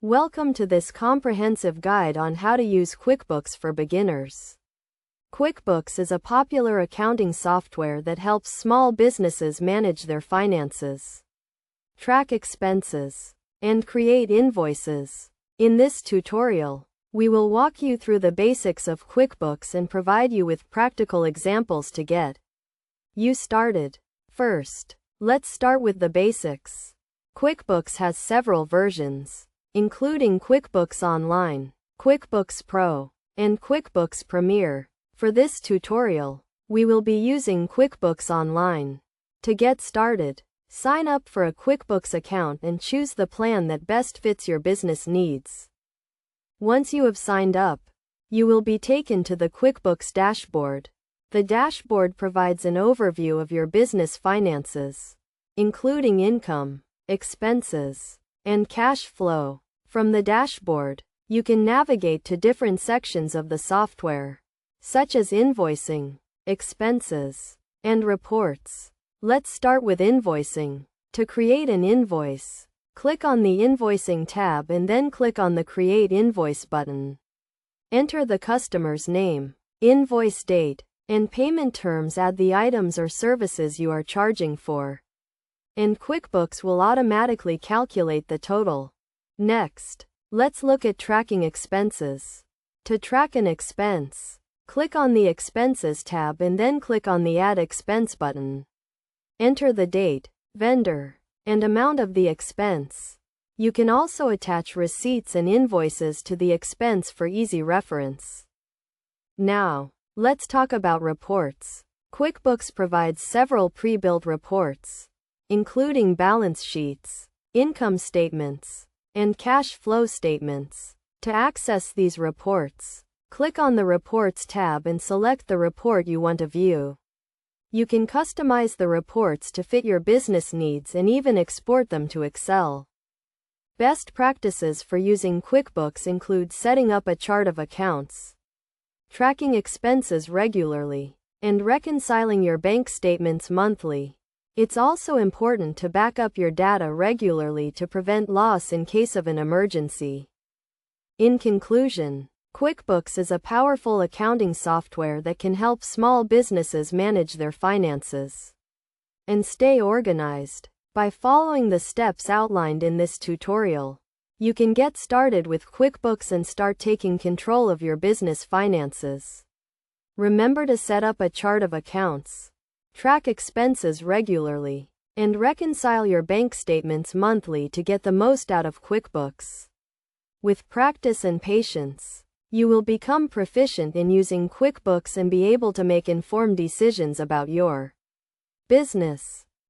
Welcome to this comprehensive guide on how to use QuickBooks for beginners. QuickBooks is a popular accounting software that helps small businesses manage their finances, track expenses, and create invoices. In this tutorial, we will walk you through the basics of QuickBooks and provide you with practical examples to get you started. First, let's start with the basics. QuickBooks has several versions, including QuickBooks Online, QuickBooks Pro, and QuickBooks Premier. For this tutorial, we will be using QuickBooks Online. To get started, sign up for a QuickBooks account and choose the plan that best fits your business needs. Once you have signed up, you will be taken to the QuickBooks dashboard. The dashboard provides an overview of your business finances, including income, expenses, and cash flow. From the dashboard, you can navigate to different sections of the software, such as invoicing, expenses, and reports. Let's start with invoicing. To create an invoice, click on the Invoicing tab and then click on the Create Invoice button. Enter the customer's name, invoice date, and payment terms. Add the items or services you are charging for, and QuickBooks will automatically calculate the total. Next, let's look at tracking expenses. To track an expense, click on the Expenses tab and then click on the Add Expense button. Enter the date, vendor, and amount of the expense. You can also attach receipts and invoices to the expense for easy reference. Now, let's talk about reports. QuickBooks provides several pre-built reports, including balance sheets, income statements, and cash flow statements. To access these reports, click on the Reports tab and select the report you want to view. You can customize the reports to fit your business needs and even export them to Excel. Best practices for using QuickBooks include setting up a chart of accounts, tracking expenses regularly, and reconciling your bank statements monthly. It's also important to back up your data regularly to prevent loss in case of an emergency. In conclusion, QuickBooks is a powerful accounting software that can help small businesses manage their finances and stay organized. By following the steps outlined in this tutorial, you can get started with QuickBooks and start taking control of your business finances. Remember to set up a chart of accounts, track expenses regularly, and reconcile your bank statements monthly to get the most out of QuickBooks. With practice and patience, you will become proficient in using QuickBooks and be able to make informed decisions about your business.